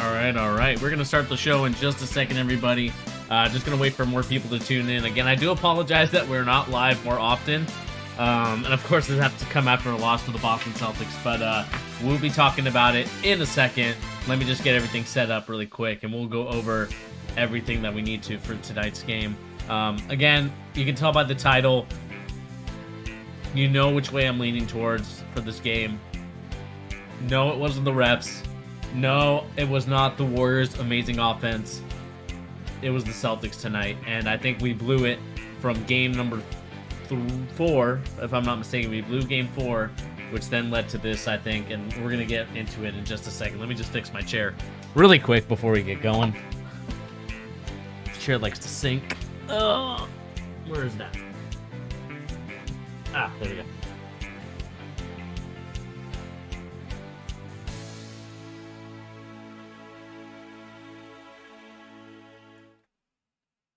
All right. We're going to start the show in just a second, everybody. Just going to wait for more people to tune in. Again, I do apologize that we're not live more often. And of course, this has to come after a loss to the Boston Celtics. But we'll be talking about it in a second. Let me just get everything set up really quick, and we'll go over everything that we need to for tonight's game. Again, you can tell by the title, you know which way I'm leaning towards for this game. No, it wasn't the refs. No, it was not the Warriors' amazing offense. It was the Celtics tonight, and I think we blew it from game number 4, if I'm not mistaken. We blew game 4, which then led to this, I think, and we're going to get into it in just a second. Let me just fix my chair really quick before we get going. The chair likes to sink. Oh, where is that? Ah, there we go.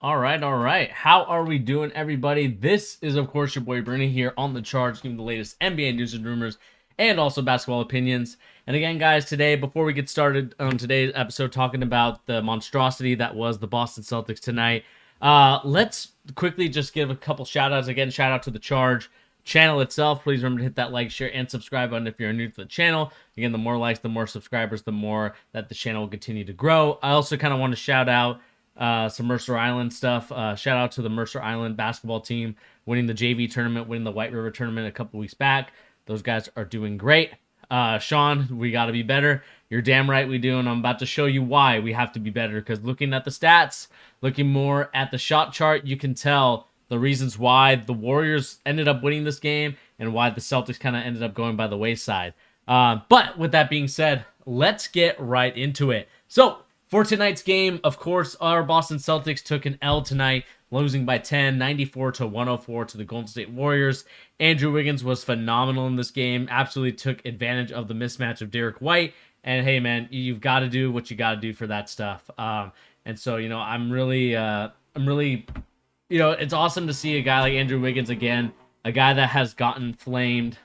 All right. How are we doing, everybody? This is, of course, your boy Bernie here on The Charge, giving the latest NBA news and rumors and also basketball opinions. And again, guys, today, before we get started on today's episode talking about the monstrosity that was the Boston Celtics tonight, let's quickly just give a couple shout-outs. Again, shout-out to The Charge channel itself. Please remember to hit that like, share, and subscribe button if you're new to the channel. Again, the more likes, the more subscribers, the more that the channel will continue to grow. I also kind of want to shout out some Mercer Island stuff. Shout out to the Mercer Island basketball team winning the JV tournament, winning the White River tournament a couple weeks back. Those guys are doing great. Sean, we got to be better. You're damn right we do, and I'm about to show you why we have to be better, because looking at the stats, looking more at the shot chart, you can tell the reasons why the Warriors ended up winning this game and why the Celtics kind of ended up going by the wayside. But with that being said, let's get right into it. So, for tonight's game, of course, our Boston Celtics took an L tonight, losing by 10, 94-104 to the Golden State Warriors. Andrew Wiggins was phenomenal in this game, absolutely took advantage of the mismatch of Derek White. And hey, man, you've got to do what you got to do for that stuff. And so, I'm really, it's awesome to see a guy like Andrew Wiggins again, a guy that has gotten flamed.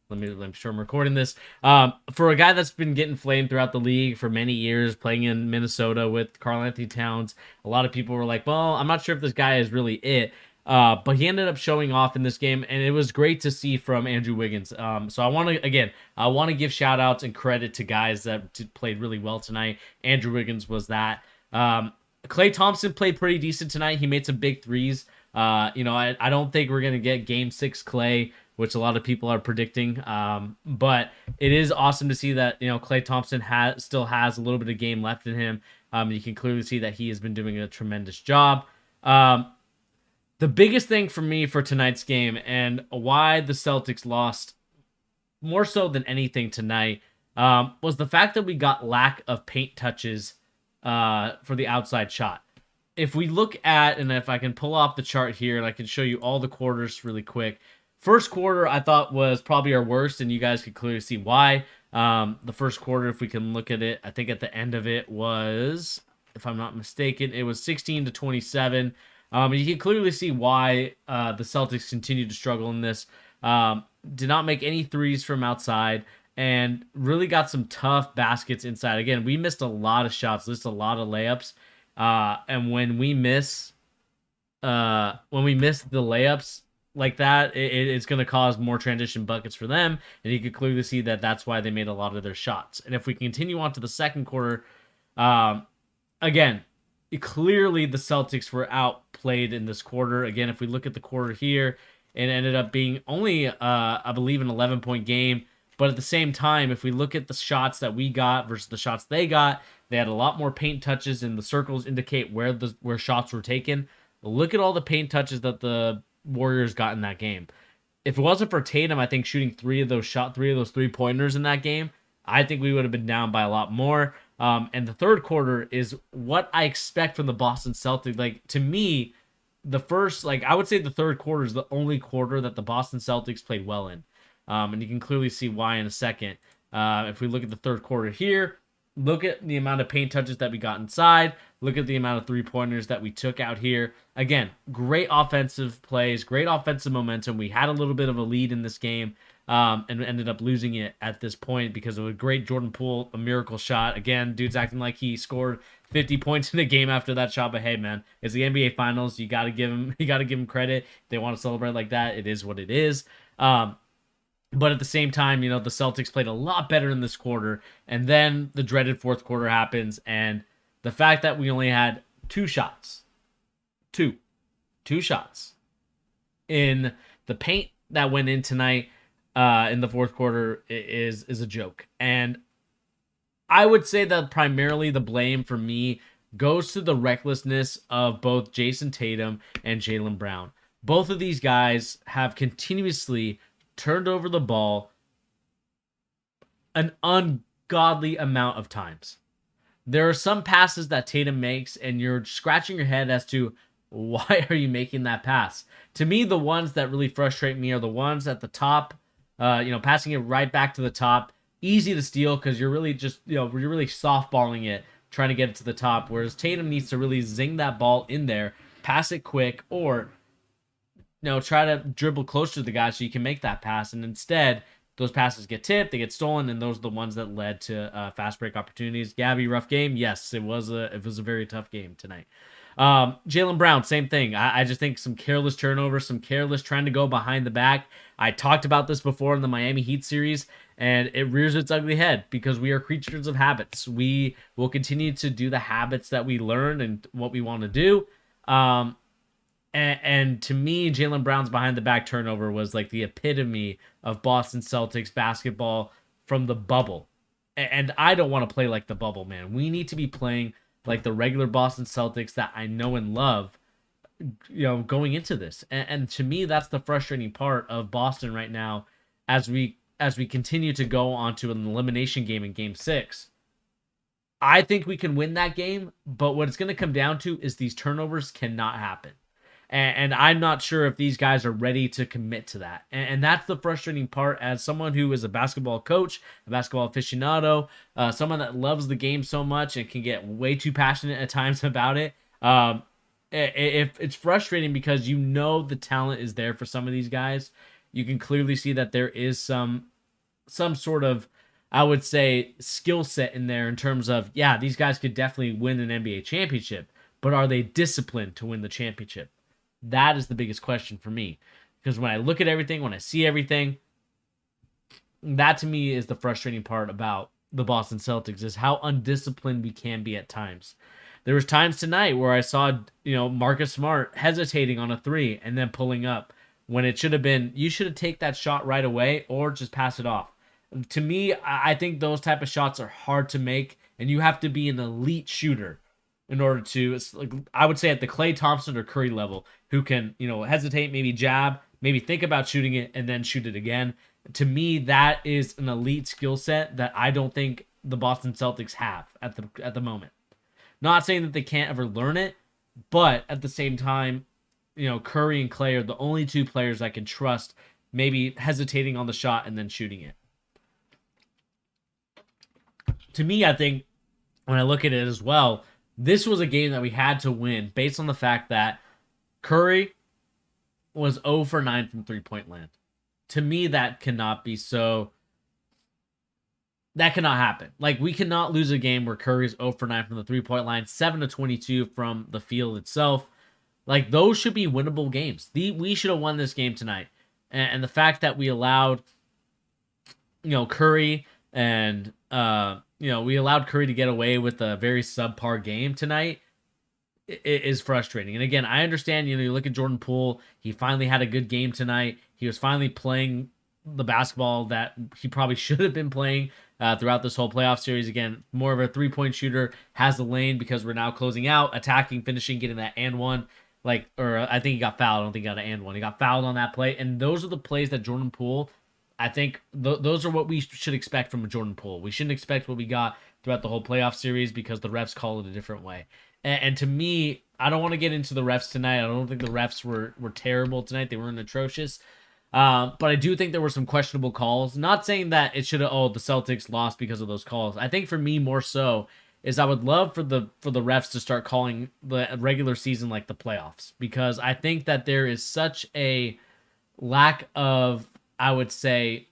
I'm sure I'm recording this. For a guy that's been getting flamed throughout the league for many years, playing in Minnesota with Karl-Anthony Towns, a lot of people were like, well, I'm not sure if this guy is really it. But he ended up showing off in this game, and it was great to see from Andrew Wiggins. So I want to give shout outs and credit to guys that played really well tonight. Andrew Wiggins was that. Klay Thompson played pretty decent tonight. He made some big threes. I don't think we're going to get game 6 Klay, which a lot of people are predicting. But it is awesome to see that, Klay Thompson still has a little bit of game left in him. You can clearly see that he has been doing a tremendous job. The biggest thing for me for tonight's game and why the Celtics lost more so than anything tonight was the fact that we got lack of paint touches for the outside shot. If we look at, and if I can pull off the chart here and I can show you all the quarters really quick. First quarter, I thought, was probably our worst, and you guys could clearly see why. The first quarter, if we can look at it, I think at the end of it was, if I'm not mistaken, it was 16-27. You can clearly see why the Celtics continued to struggle in this. Did not make any threes from outside, and really got some tough baskets inside. Again, we missed a lot of shots, missed a lot of layups. And when we miss the layups like that, it's going to cause more transition buckets for them, and you can clearly see that that's why they made a lot of their shots. And if we continue on to the second quarter, again, clearly the Celtics were outplayed in this quarter. Again, if we look at the quarter here, it ended up being only, I believe, an 11-point game. But at the same time, if we look at the shots that we got versus the shots they got, they had a lot more paint touches, and the circles indicate where shots were taken. Look at all the paint touches that the Warriors got in that game. If it wasn't for Tatum, I think shooting three of those 3-pointers in that game, I think we would have been down by a lot more. And the third quarter is what I expect from the Boston Celtics. Like, to me, I would say the third quarter is the only quarter that the Boston Celtics played well in. And you can clearly see why in a second. If we look at the third quarter here, look at the amount of paint touches that we got inside. Look at the amount of 3-pointers that we took out here. Again, great offensive plays, great offensive momentum. We had a little bit of a lead in this game and ended up losing it at this point because of a great Jordan Poole, a miracle shot. Again, dude's acting like he scored 50 points in the game after that shot. But hey, man, it's the NBA Finals. You got to give him credit. If they want to celebrate like that, it is what it is. But at the same time, the Celtics played a lot better in this quarter. And then the dreaded fourth quarter happens. And the fact that we only had two shots in the paint that went in tonight in the fourth quarter is a joke. And I would say that primarily the blame for me goes to the recklessness of both Jason Tatum and Jaylen Brown. Both of these guys have continuously turned over the ball an ungodly amount of times. There are some passes that Tatum makes, and you're scratching your head as to why are you making that pass? To me, the ones that really frustrate me are the ones at the top, passing it right back to the top. Easy to steal because you're really just, you're really softballing it, trying to get it to the top. Whereas Tatum needs to really zing that ball in there, pass it quick, or try to dribble closer to the guy so you can make that pass. And instead, those passes get tipped, they get stolen, and those are the ones that led to fast break opportunities. Gabby, rough game. Yes, it was a very tough game tonight. Jaylen Brown, same thing. I just think some careless turnovers, some careless trying to go behind the back. I talked about this before in the Miami Heat series, and it rears its ugly head because we are creatures of habits. We will continue to do the habits that we learn and what we want to do. And to me, Jaylen Brown's behind the back turnover was like the epitome of Boston Celtics basketball from the bubble. And I don't want to play like the bubble, man. We need to be playing like the regular Boston Celtics that I know and love, going into this. And to me, that's the frustrating part of Boston right now as we continue to go onto an elimination game in Game 6. I think we can win that game, but what it's going to come down to is these turnovers cannot happen. And I'm not sure if these guys are ready to commit to that. And that's the frustrating part as someone who is a basketball coach, a basketball aficionado, someone that loves the game so much and can get way too passionate at times about it. If it's frustrating because the talent is there for some of these guys. You can clearly see that there is some sort of, I would say, skill set in there in terms of, yeah, these guys could definitely win an NBA championship, but are they disciplined to win the championship? That is the biggest question for me. Because when I look at everything, when I see everything, that to me is the frustrating part about the Boston Celtics, is how undisciplined we can be at times. There was times tonight where I saw, Marcus Smart hesitating on a three and then pulling up when it should have been, you should have taken that shot right away or just pass it off. To me, I think those type of shots are hard to make, and you have to be an elite shooter in order to, I would say at the Klay Thompson or Curry level, who can, hesitate, maybe jab, maybe think about shooting it and then shoot it again. To me, that is an elite skill set that I don't think the Boston Celtics have at the moment. Not saying that they can't ever learn it, but at the same time, Curry and Klay are the only two players I can trust maybe hesitating on the shot and then shooting it. To me, I think when I look at it as well, this was a game that we had to win based on the fact that Curry was 0 for 9 from three-point land. To me, that cannot be so. That cannot happen. Like, we cannot lose a game where Curry's 0 for 9 from the three-point line, 7 to 22 from the field itself. Like, those should be winnable games. We should have won this game tonight. And the fact that we allowed, Curry and, we allowed Curry to get away with a very subpar game tonight is frustrating. And again, I understand, you look at Jordan Poole, he finally had a good game tonight. He was finally playing the basketball that he probably should have been playing throughout this whole playoff series. Again, more of a three-point shooter, has the lane because we're now closing out, attacking, finishing, getting that and one. I think he got fouled. I don't think he got an and one. He got fouled on that play. And those are the plays that Jordan Poole, I think those are what we should expect from a Jordan Poole. We shouldn't expect what we got throughout the whole playoff series because the refs call it a different way. And to me, I don't want to get into the refs tonight. I don't think the refs were terrible tonight. They weren't atrocious. But I do think there were some questionable calls. Not saying that it should have, the Celtics lost because of those calls. I think for me, more so, is I would love for the refs to start calling the regular season like the playoffs, because I think that there is such a lack of, I would say,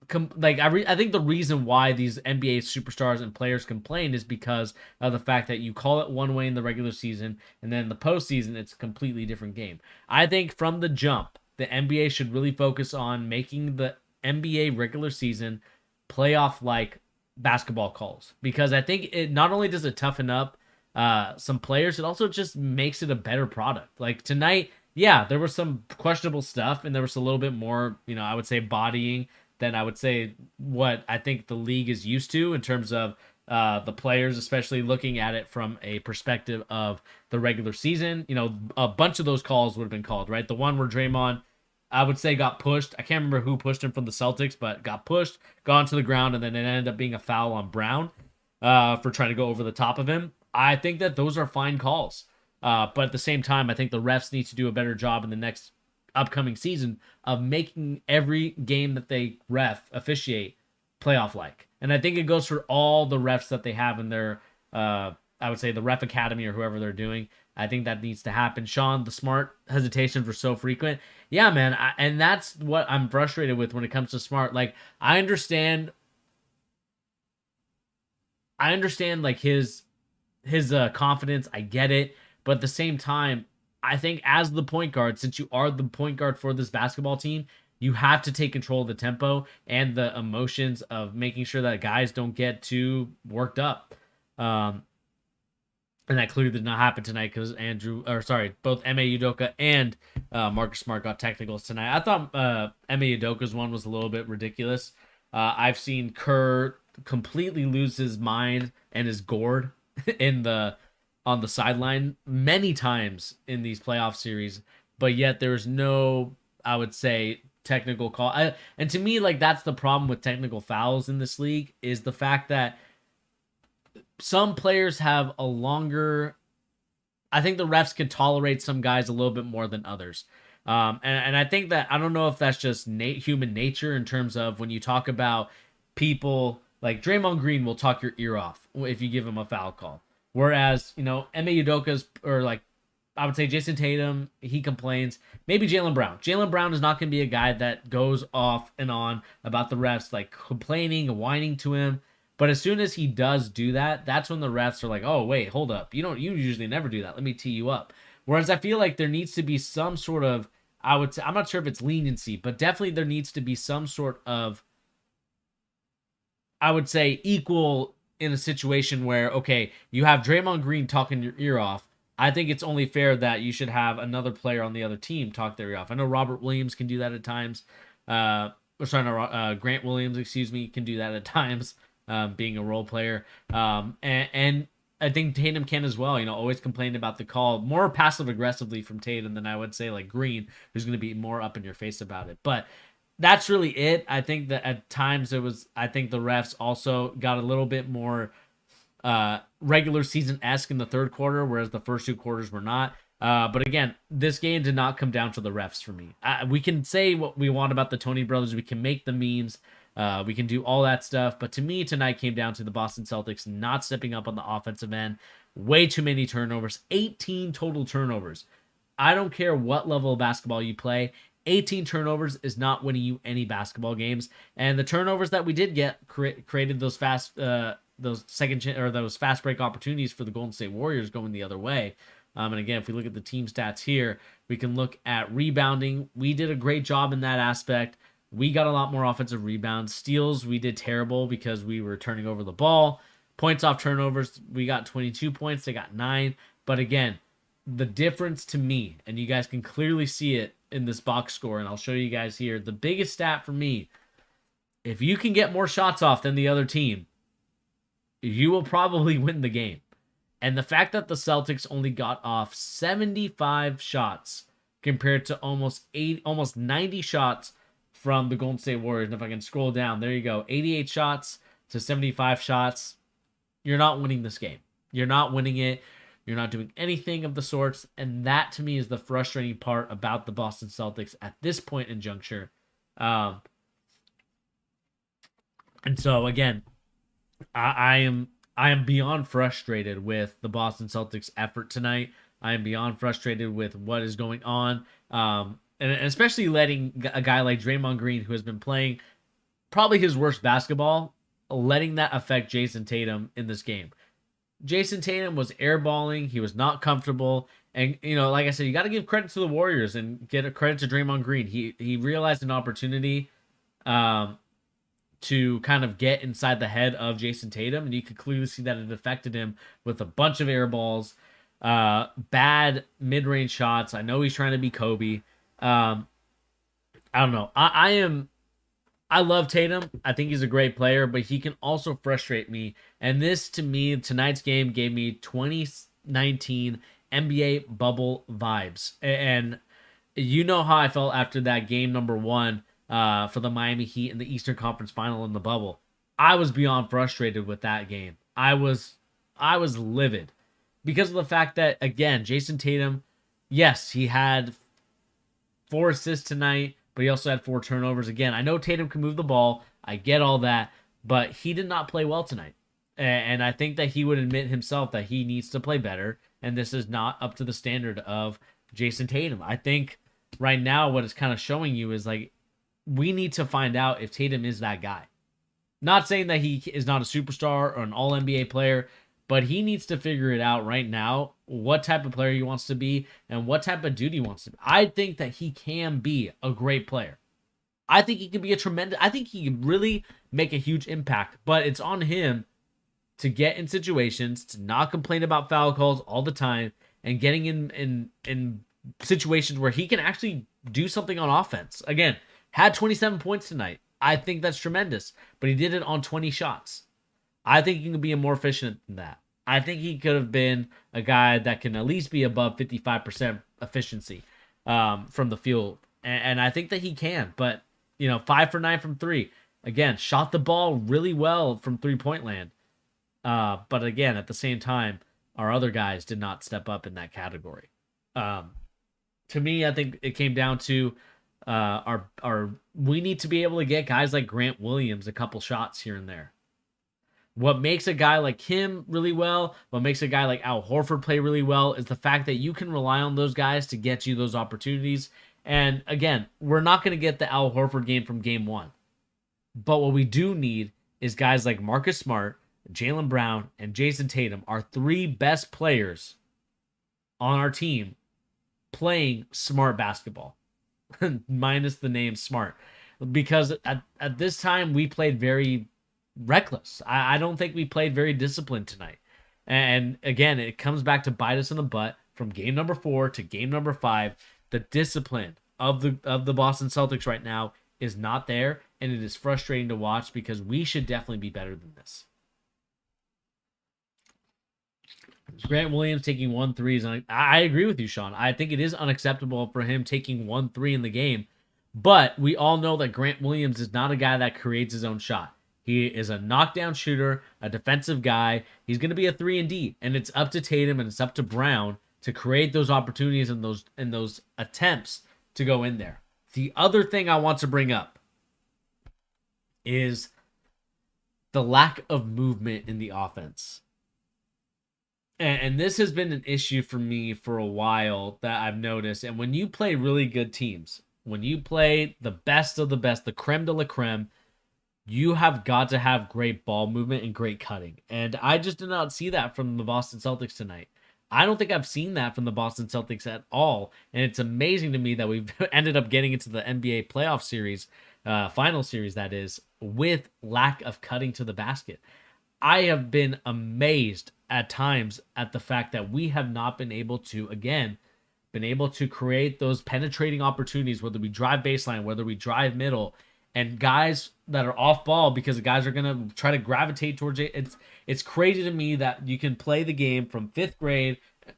I think the reason why these NBA superstars and players complain is because of the fact that you call it one way in the regular season, and then in the postseason it's a completely different game. I think from the jump, the NBA should really focus on making the NBA regular season playoff like basketball calls, because I think it not only does it toughen up some players, it also just makes it a better product. Like tonight, yeah, there was some questionable stuff, and there was a little bit more, I would say, bodying than I would say what I think the league is used to in terms of the players, especially looking at it from a perspective of the regular season. A bunch of those calls would have been called, right? The one where Draymond, I would say, got pushed. I can't remember who pushed him from the Celtics, but got pushed, gone to the ground, and then it ended up being a foul on Brown for trying to go over the top of him. I think that those are fine calls. But at the same time, I think the refs need to do a better job in the next upcoming season of making every game that they officiate playoff like. And I think it goes for all the refs that they have in their I would say the ref academy or whoever they're doing. I think that needs to happen. Sean, the smart hesitations were so frequent. Yeah, man, and that's what I'm frustrated with when it comes to smart. Like I understand like his confidence. I get it, but at the same time, I think as the point guard, since you are the point guard for this basketball team, you have to take control of the tempo and the emotions of making sure that guys don't get too worked up. And that clearly did not happen tonight because both Ime Udoka and Marcus Smart got technicals tonight. I thought Ime Udoka's one was a little bit ridiculous. I've seen Kerr completely lose his mind and his gourd on the sideline many times in these playoff series, but yet there's no, I would say, technical call. And to me, like, that's the problem with technical fouls in this league, is the fact that some players have a longer, I think the refs could tolerate some guys a little bit more than others. And I think that, I don't know if that's just human nature in terms of when you talk about people like Draymond Green will talk your ear off if you give him a foul call. Whereas, Ime Udoka's, or like, I would say Jason Tatum, he complains. Maybe Jaylen Brown. Jaylen Brown is not going to be a guy that goes off and on about the refs, like complaining and whining to him. But as soon as he does do that, that's when the refs are like, oh, wait, hold up. You usually never do that. Let me tee you up. Whereas I feel like there needs to be some sort of, I would say, I'm not sure if it's leniency, but definitely there needs to be some sort of, I would say, equal in a situation where, okay, you have Draymond Green talking your ear off. I think it's only fair that you should have another player on the other team talk their ear off. I know Robert Williams can do that at times. Grant Williams, can do that at times, being a role player. And I think Tatum can as well. Always complained about the call, more passive aggressively from Tatum than I would say like Green, who's going to be more up in your face about it. But that's really it. I think that at times I think the refs also got a little bit more regular season-esque in the third quarter, whereas the first two quarters were not. But again, this game did not come down to the refs for me. We can say what we want about the Tony brothers. We can make the memes. We can do all that stuff. But to me, tonight came down to the Boston Celtics not stepping up on the offensive end. Way too many turnovers. 18 total turnovers. I don't care what level of basketball you play. 18 turnovers is not winning you any basketball games. And the turnovers that we did get created those fast break opportunities for the Golden State Warriors going the other way. And again, if we look at the team stats here, we can look at rebounding. We did a great job in that aspect. We got a lot more offensive rebounds. Steals, we did terrible because we were turning over the ball. Points off turnovers, we got 22 points. They got 9. But again, the difference to me, and you guys can clearly see it in this box score, and I'll show you guys here, the biggest stat for me, if you can get more shots off than the other team, you will probably win the game. And the fact that the Celtics only got off 75 shots compared to almost 90 shots from the Golden State Warriors. And if I can scroll down, there you go. 88 shots to 75 shots. You're not winning this game. You're not winning it. You're not doing anything of the sorts. And that, to me, is the frustrating part about the Boston Celtics at this point in juncture. And so, again, I am I am beyond frustrated with the Boston Celtics effort tonight. I am beyond frustrated with what is going on. And especially letting a guy like Draymond Green, who has been playing probably his worst basketball, letting that affect Jason Tatum in this game. Jason Tatum was airballing. He was not comfortable. And, like I said, you got to give credit to the Warriors and get a credit to Draymond Green. He realized an opportunity to kind of get inside the head of Jason Tatum, and you could clearly see that it affected him with a bunch of air balls, bad mid-range shots. I know he's trying to be Kobe. I don't know. I love Tatum. I think he's a great player, but he can also frustrate me. And this, to me, tonight's game gave me 2019 NBA bubble vibes. And you know how I felt after that game number 1 for the Miami Heat in the Eastern Conference Final in the bubble. I was beyond frustrated with that game. I was livid because of the fact that, again, Jason Tatum, yes, he had 4 assists tonight, but he also had 4 turnovers. Again, I know Tatum can move the ball. I get all that, but he did not play well tonight. And I think that he would admit himself that he needs to play better, and this is not up to the standard of Jason Tatum. I think right now what it's kind of showing you is, like, we need to find out if Tatum is that guy. Not saying that he is not a superstar or an all-NBA player, but he needs to figure it out right now, what type of player he wants to be and what type of dude he wants to be. I think that he can be a great player. I think he can be I think he can really make a huge impact, but it's on him to get in situations, to not complain about foul calls all the time, and getting in situations where he can actually do something on offense. Again, had 27 points tonight. I think that's tremendous, but he did it on 20 shots. I think he can be more efficient than that. I think he could have been a guy that can at least be above 55% efficiency from the field. And I think that he can, but 5 for 9 from 3. Again, shot the ball really well from 3-point land. But again, at the same time, our other guys did not step up in that category. To me, I think it came down to we need to be able to get guys like Grant Williams a couple shots here and there. What makes a guy like him really well, what makes a guy like Al Horford play really well, is the fact that you can rely on those guys to get you those opportunities. And again, we're not going to get the Al Horford game from game 1. But what we do need is guys like Marcus Smart, Jaylen Brown, and Jason Tatum, our 3 best players on our team, playing smart basketball. Minus the name smart. Because at this time, we played very reckless. I don't think we played very disciplined tonight. And again, it comes back to bite us in the butt from game number 4 to game number 5. The discipline of the Boston Celtics right now is not there, and it is frustrating to watch because we should definitely be better than this. Grant Williams taking 1 3 is I agree with you, Sean. I think it is unacceptable for him taking 1 3 in the game, but we all know that Grant Williams is not a guy that creates his own shot. He is a knockdown shooter, a defensive guy. He's going to be a 3-and-D, and it's up to Tatum and it's up to Brown to create those opportunities and those attempts to go in there. The other thing I want to bring up is the lack of movement in the offense. And this has been an issue for me for a while that I've noticed. And when you play really good teams, when you play the best of the best, the creme de la creme, you have got to have great ball movement and great cutting. And I just did not see that from the Boston Celtics tonight. I don't think I've seen that from the Boston Celtics at all. And it's amazing to me that we've ended up getting into the NBA playoff series, final series that is, with lack of cutting to the basket. I have been amazed at times at the fact that we have not been able to, again, create those penetrating opportunities, whether we drive baseline, whether we drive middle, and guys that are off ball because the guys are going to try to gravitate towards it. It's crazy to me that you can play the game from 5th grade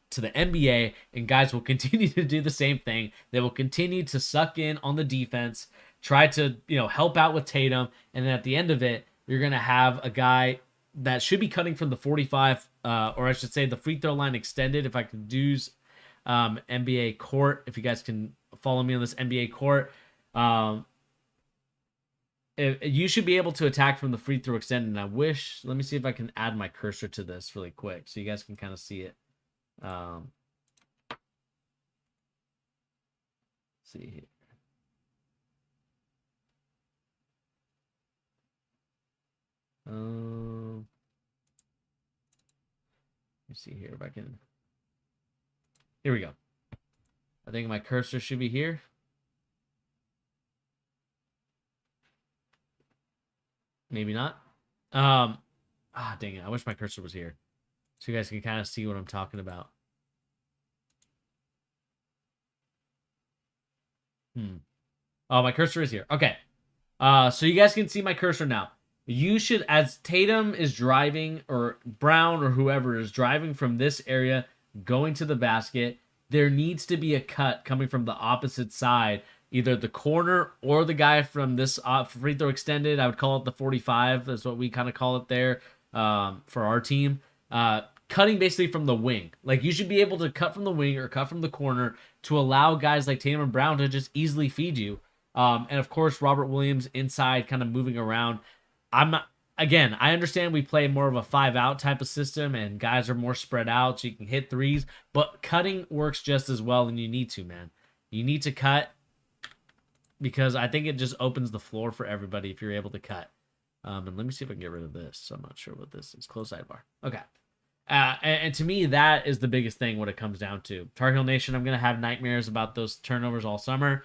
to the NBA and guys will continue to do the same thing. They will continue to suck in on the defense, try to, help out with Tatum. And then at the end of it, you're going to have a guy that should be cutting from the 45, or I should say the free throw line extended, if I could use NBA court, if you guys can follow me on this NBA court. You should be able to attack from the free throw extended. And I wish, let me see if I can add my cursor to this really quick so you guys can kind of see it. See here. Let me see here if I can. Here we go. I think my cursor should be here. Maybe not. Dang it. I wish my cursor was here so you guys can kind of see what I'm talking about. Oh, my cursor is here. Okay. So you guys can see my cursor now. You should, as Tatum is driving, or Brown or whoever is driving from this area going to the basket, there needs to be a cut coming from the opposite side, either the corner or the guy from this free throw extended. I would call it the 45. That's what we kind of call it there for our team. Cutting basically from the wing. Like, you should be able to cut from the wing or cut from the corner to allow guys like Tatum and Brown to just easily feed you. And of course, Robert Williams inside kind of moving around. Again, I understand we play more of a 5-out type of system and guys are more spread out so you can hit threes, but cutting works just as well, and you need to, man. You need to cut because I think it just opens the floor for everybody if you're able to cut. And let me see if I can get rid of this. I'm not sure what this is. Close sidebar. Okay. And to me, that is the biggest thing when it comes down to Tar Heel Nation. I'm going to have nightmares about those turnovers all summer.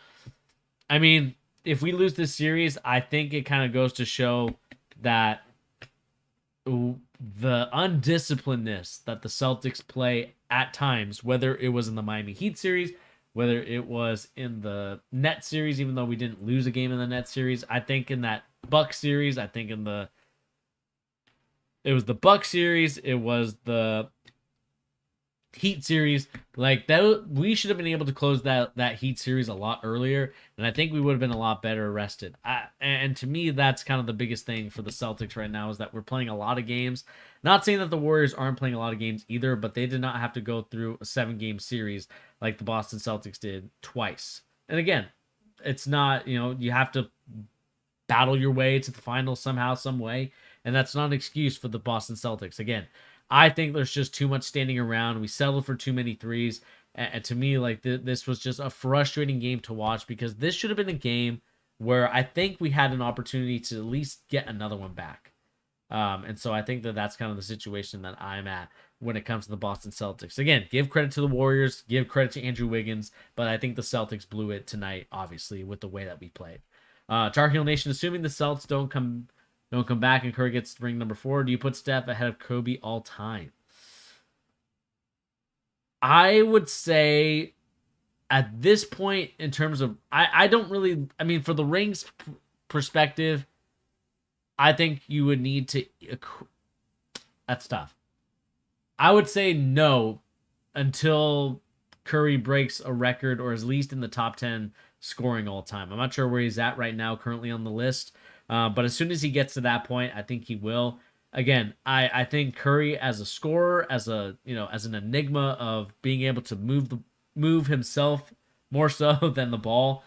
I mean, if we lose this series, I think it kind of goes to show that the undisciplinedness that the Celtics play at times, whether it was in the Miami Heat series, whether it was in the Net series, even though we didn't lose a game in the Net series, I think in that Buck series, I think it was the Buck series, it was the Heat series, like that, we should have been able to close that Heat series a lot earlier, and I think we would have been a lot better rested. And to me, that's kind of the biggest thing for the Celtics right now, is that we're playing a lot of games. Not saying that the Warriors aren't playing a lot of games either, but they did not have to go through a 7-game series like the Boston Celtics did twice. And again, it's not, you have to battle your way to the finals somehow, some way, and that's not an excuse for the Boston Celtics. Again, I think there's just too much standing around. We settled for too many threes. And to me, like, this was just a frustrating game to watch, because this should have been a game where I think we had an opportunity to at least get another one back. And so I think that that's kind of the situation that I'm at when it comes to the Boston Celtics. Again, give credit to the Warriors, give credit to Andrew Wiggins, but I think the Celtics blew it tonight, obviously, with the way that we played. Tar Heel Nation, assuming the Celtics don't come back and Curry gets ring number 4, do you put Steph ahead of Kobe all time? I would say at this point, in terms of, I don't really, I mean, for the rings perspective, I think you would need to, that's tough. I would say no until Curry breaks a record, or at least in the top 10 scoring all time. I'm not sure where he's at right now currently on the list. But as soon as he gets to that point, I think he will. Again, I think Curry as a scorer, as an enigma of being able to move himself more so than the ball,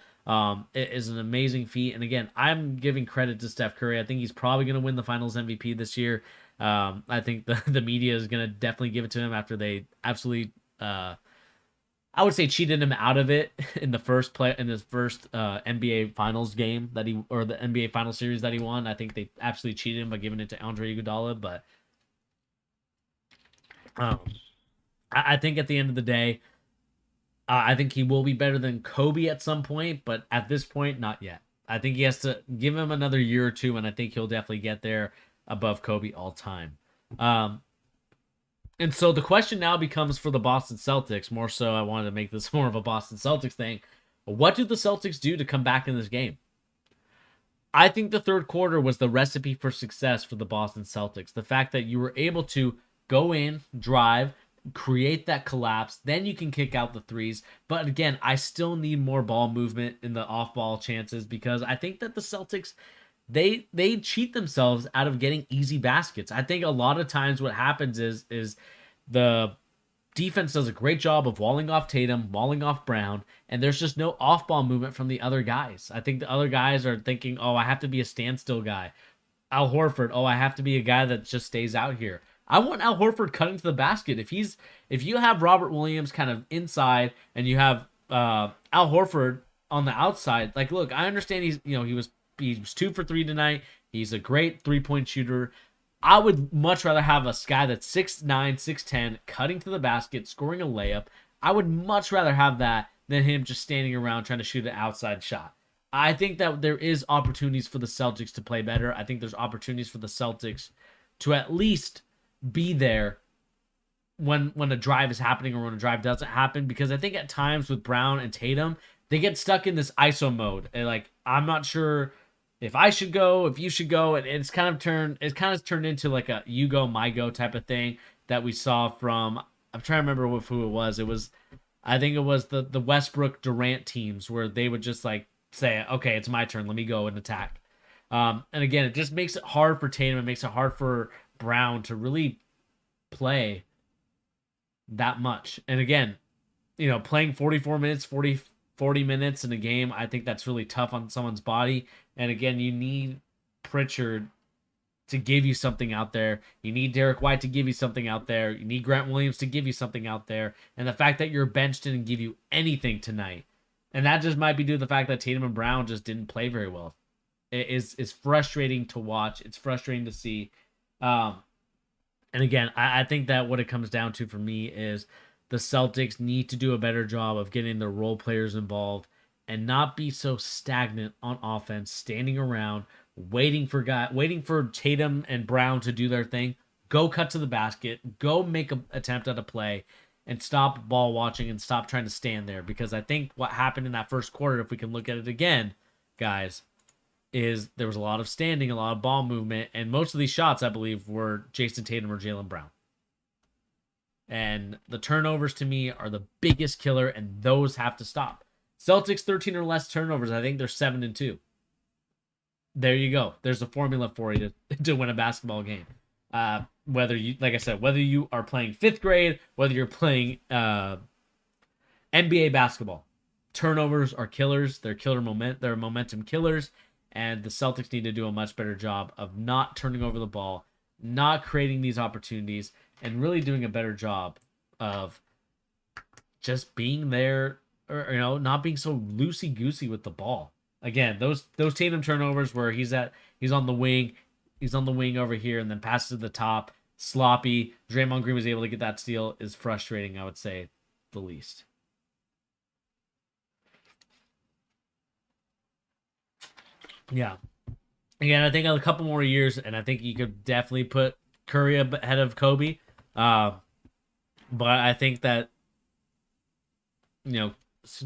it is an amazing feat. And again, I'm giving credit to Steph Curry. I think he's probably going to win the Finals MVP this year. I think the media is going to definitely give it to him after they absolutely, I would say, cheated him out of it in his first NBA Finals game or the NBA Finals series that he won. I think they absolutely cheated him by giving it to Andre Iguodala. But I think at the end of the day, I think he will be better than Kobe at some point, but at this point, not yet. I think he has to give him another year or two, and I think he'll definitely get there above Kobe all time. And so the question now becomes for the Boston Celtics, more so I wanted to make this more of a Boston Celtics thing. What do the Celtics do to come back in this game? I think the third quarter was the recipe for success for the Boston Celtics. The fact that you were able to go in, drive, create that collapse, then you can kick out the threes. But again, I still need more ball movement in the off-ball chances, because I think that the Celtics, they cheat themselves out of getting easy baskets. I think a lot of times what happens is the defense does a great job of walling off Tatum, walling off Brown, and there's just no off-ball movement from the other guys. I think the other guys are thinking, oh, I have to be a standstill guy. Al Horford, oh, I have to be a guy that just stays out here. I want Al Horford cutting to the basket. If you have Robert Williams kind of inside and you have Al Horford on the outside, like, look, I understand he was 2 for 3 tonight. He's a great 3-point shooter. I would much rather have a guy that's 6'9", 6'10", cutting to the basket, scoring a layup. I would much rather have that than him just standing around trying to shoot an outside shot. I think that there is opportunities for the Celtics to play better. I think there's opportunities for the Celtics to at least be there when a drive is happening or when a drive doesn't happen, because I think at times with Brown and Tatum, they get stuck in this ISO mode. And like, I'm not sure if I should go, if you should go, and it's kind of turned into like a you go, my go type of thing that we saw from, I'm trying to remember who it was. I think it was the Westbrook Durant teams where they would just like say, okay, it's my turn, let me go and attack. And again, it just makes it hard for Tatum. It makes it hard for Brown to really play that much. And again, playing 44 minutes, 40 minutes in a game, I think that's really tough on someone's body. And again, you need Pritchard to give you something out there. You need Derek White to give you something out there. You need Grant Williams to give you something out there. And the fact that your bench didn't give you anything tonight, and that just might be due to the fact that Tatum and Brown just didn't play very well. It is frustrating to watch. It's frustrating to see. And again, I think that what it comes down to for me is the Celtics need to do a better job of getting their role players involved and not be so stagnant on offense, standing around, waiting for Tatum and Brown to do their thing. Go cut to the basket. Go make an attempt at a play and stop ball watching and stop trying to stand there. Because I think what happened in that first quarter, if we can look at it again, guys, is there was a lot of standing, a lot of ball movement, and most of these shots, I believe, were Jason Tatum or Jaylen Brown. And the turnovers, to me, are the biggest killer, and those have to stop. Celtics 13 or less turnovers. I think they're 7-2. There you go. There's a formula for you to win a basketball game. Whether you are playing fifth grade, whether you're playing NBA basketball, turnovers are killers. They're they're momentum killers. And the Celtics need to do a much better job of not turning over the ball, not creating these opportunities, and really doing a better job of just being there, or not being so loosey-goosey with the ball. Again, those Tatum turnovers where he's on the wing over here and then passes to the top, sloppy. Draymond Green was able to get that steal, is frustrating, I would say, the least. Yeah. Again, I think a couple more years, and I think you could definitely put Curry ahead of Kobe. But I think that,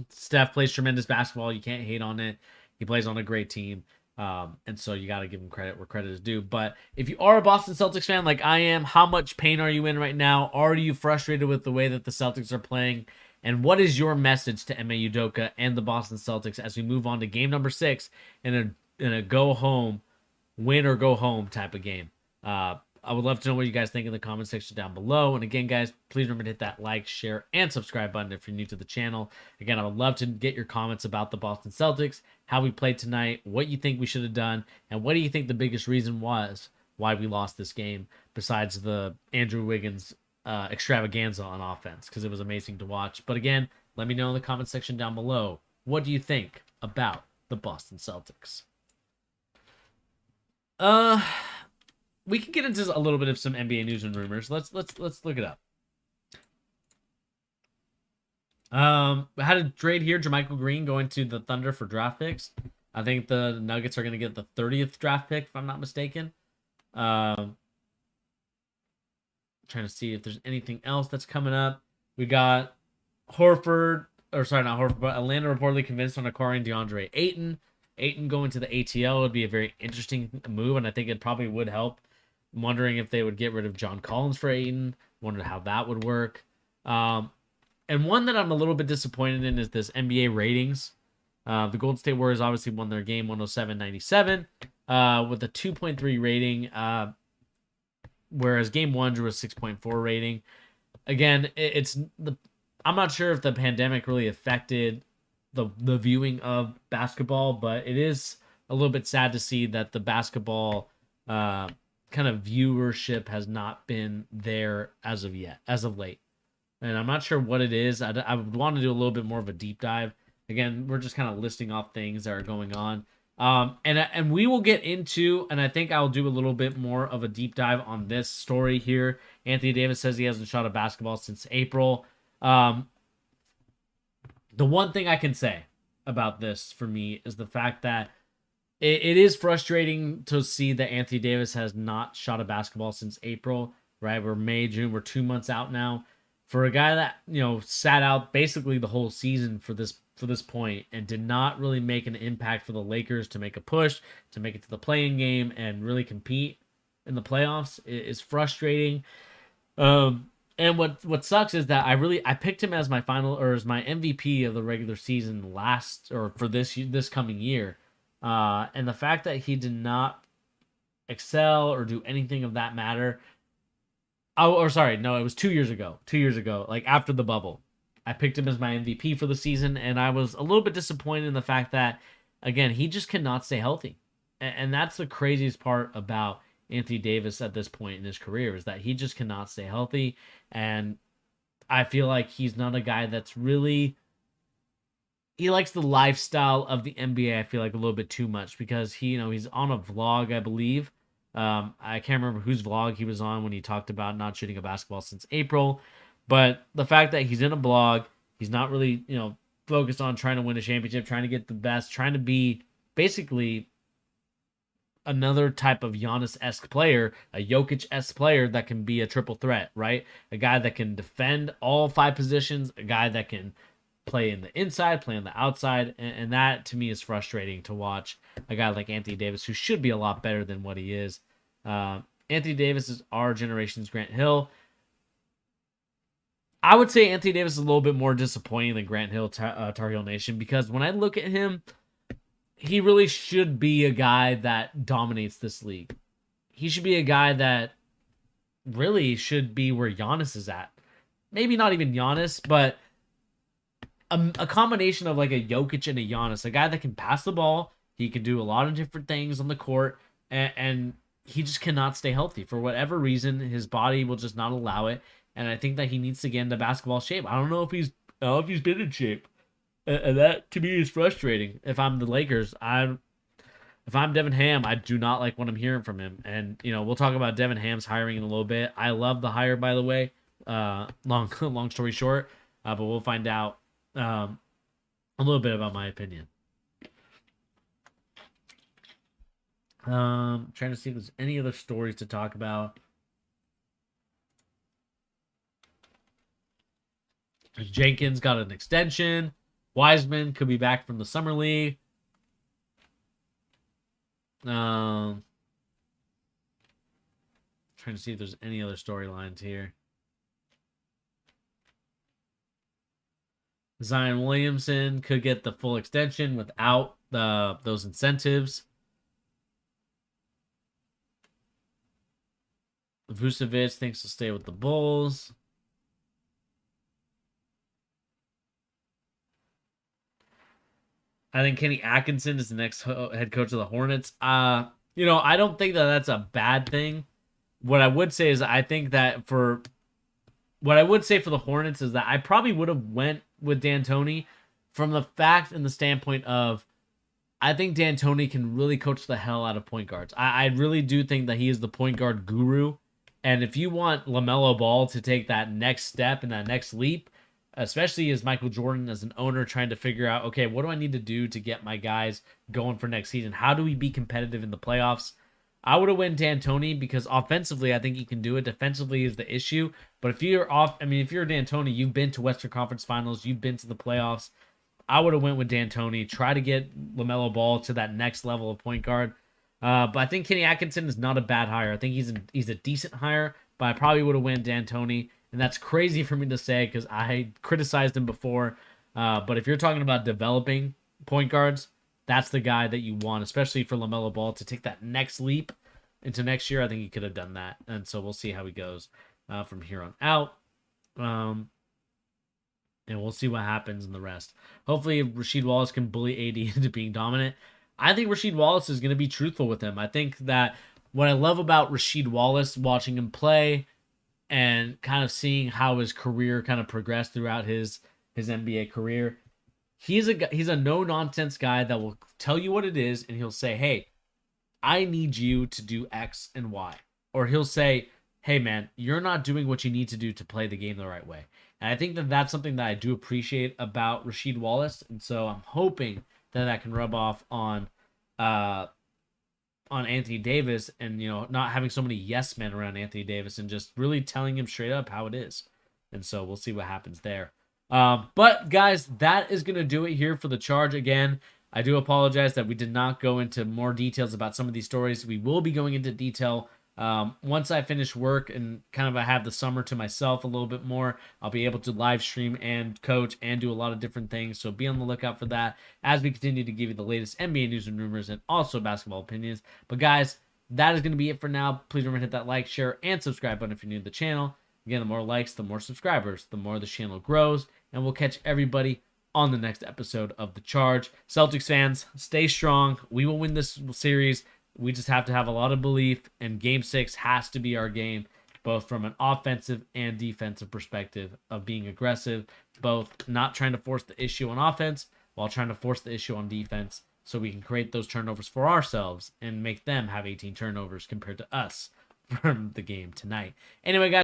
Steph plays tremendous basketball. You can't hate on it. He plays on a great team. And so you got to give him credit where credit is due. But if you are a Boston Celtics fan like I am, how much pain are you in right now? Are you frustrated with the way that the Celtics are playing? And what is your message to Ime Udoka and the Boston Celtics as we move on to game number 6 in a go home, win or go home type of game? I would love to know what you guys think in the comment section down below. And again, guys, please remember to hit that like, share, and subscribe button if you're new to the channel. Again, I would love to get your comments about the Boston Celtics, how we played tonight, what you think we should have done, and what do you think the biggest reason was why we lost this game, besides the Andrew Wiggins extravaganza on offense, because it was amazing to watch. But again, let me know in the comment section down below, what do you think about the Boston Celtics? We can get into a little bit of some NBA news and rumors. Let's look it up. I had a trade here. JaMychal Green going to the Thunder for draft picks. I think the Nuggets are going to get the 30th draft pick, if I'm not mistaken. Trying to see if there's anything else that's coming up. We got Atlanta reportedly convinced on acquiring DeAndre Ayton. Ayton going to the ATL would be a very interesting move, and I think it probably would help. I'm wondering if they would get rid of John Collins for Ayton. Wondered how that would work. And one that I'm a little bit disappointed in is this NBA ratings. The Golden State Warriors obviously won their game 107-97 with a 2.3 rating, whereas Game 1 drew a 6.4 rating. again, I'm not sure if the pandemic really affected the viewing of basketball, but it is a little bit sad to see that the basketball kind of viewership has not been there as of late. And I'm not sure what it is. I would want to do a little bit more of a deep dive. Again, we're just kind of listing off things that are going on. And we will get into, and I think I'll do a little bit more of a deep dive on this story here. Anthony Davis says he hasn't shot a basketball since April. The one thing I can say about this for me is the fact that it is frustrating to see that Anthony Davis has not shot a basketball since April, right? We're May, June, we're 2 months out now. For a guy that, sat out basically the whole season for this point and did not really make an impact for the Lakers to make a push, to make it to the play-in game and really compete in the playoffs is frustrating. And what sucks is that I picked him as my as my MVP of the regular season for this coming year. And the fact that he did not excel or do anything of that matter. Oh, or sorry, no, it was 2 years ago. 2 years ago, like after the bubble, I picked him as my MVP for the season, and I was a little bit disappointed in the fact that, again, he just cannot stay healthy. And that's the craziest part about Anthony Davis at this point in his career, is that he just cannot stay healthy. And I feel like he's not a guy that's really... He likes the lifestyle of the NBA, I feel like, a little bit too much, because he's on a vlog, I believe. I can't remember whose vlog he was on when he talked about not shooting a basketball since April. But the fact that he's in a blog, he's not really, focused on trying to win a championship, trying to get the best, trying to be basically another type of Giannis-esque player, a Jokic-esque player that can be a triple threat, right? A guy that can defend all 5 positions, a guy that can play in the inside, play on the outside, and that to me is frustrating to watch a guy like Anthony Davis, who should be a lot better than what he is. Anthony Davis is our generation's Grant Hill. I would say Anthony Davis is a little bit more disappointing than Grant Hill, Tar Heel Nation, because when I look at him, he really should be a guy that dominates this league. He should be a guy that really should be where Giannis is at. Maybe not even Giannis, but a combination of like a Jokic and a Giannis, a guy that can pass the ball. He can do a lot of different things on the court, and he just cannot stay healthy. For whatever reason, his body will just not allow it, and I think that he needs to get into basketball shape. I don't know if he's been in shape. And that, to me, is frustrating. If I'm the Lakers, if I'm Devin Ham, I do not like what I'm hearing from him. And, we'll talk about Devin Ham's hiring in a little bit. I love the hire, by the way. Long story short, but we'll find out a little bit about my opinion. Trying to see if there's any other stories to talk about. Jenkins got an extension. Wiseman could be back from the summer league. Trying to see if there's any other storylines here. Zion Williamson could get the full extension without those incentives. Vucevic thinks he'll stay with the Bulls. I think Kenny Atkinson is the next head coach of the Hornets. I don't think that that's a bad thing. What I would say is I think that for the Hornets is that I probably would have went with D'Antoni from the fact and the standpoint of I think D'Antoni can really coach the hell out of point guards. I really do think that he is the point guard guru. And if you want LaMelo Ball to take that next step and that next leap, especially as Michael Jordan as an owner trying to figure out, okay, what do I need to do to get my guys going for next season? How do we be competitive in the playoffs? I would have went D'Antoni because offensively, I think he can do it. Defensively is the issue. But if you're D'Antoni, you've been to Western Conference Finals, you've been to the playoffs. I would have went with D'Antoni. Try to get LaMelo Ball to that next level of point guard. But I think Kenny Atkinson is not a bad hire. I think he's a decent hire, but I probably would have went D'Antoni. And that's crazy for me to say because I criticized him before. But if you're talking about developing point guards, that's the guy that you want, especially for LaMelo Ball to take that next leap into next year. I think he could have done that. And so we'll see how he goes from here on out. And we'll see what happens in the rest. Hopefully, Rasheed Wallace can bully AD into being dominant. I think Rasheed Wallace is going to be truthful with him. I think that what I love about Rasheed Wallace, watching him play and kind of seeing how his career kind of progressed throughout his NBA career, he's a no nonsense guy that will tell you what it is, and he'll say, "Hey, I need you to do X and Y," or he'll say, "Hey, man, you're not doing what you need to do to play the game the right way." And I think that that's something that I do appreciate about Rasheed Wallace, and so I'm hoping that that can rub off uh, on Anthony Davis, and not having so many yes men around Anthony Davis, and just really telling him straight up how it is. And so we'll see what happens there. But guys, that is gonna do it here for the charge. Again, I do apologize that we did not go into more details about some of these stories. We will be going into detail once I finish work and kind of I have the summer to myself a little bit more. I'll be able to live stream and coach and do a lot of different things. So be on the lookout for that as we continue to give you the latest NBA news and rumors and also basketball opinions. But guys, that is going to be it for now. Please remember to hit that like, share, and subscribe button if you're new to the channel. Again, the more likes, the more subscribers, the more the channel grows. And we'll catch everybody on the next episode of The Charge. Celtics fans, stay strong. We will win this series. We just have to have a lot of belief, and Game 6 has to be our game, both from an offensive and defensive perspective of being aggressive, both not trying to force the issue on offense while trying to force the issue on defense so we can create those turnovers for ourselves and make them have 18 turnovers compared to us from the game tonight. Anyway, guys.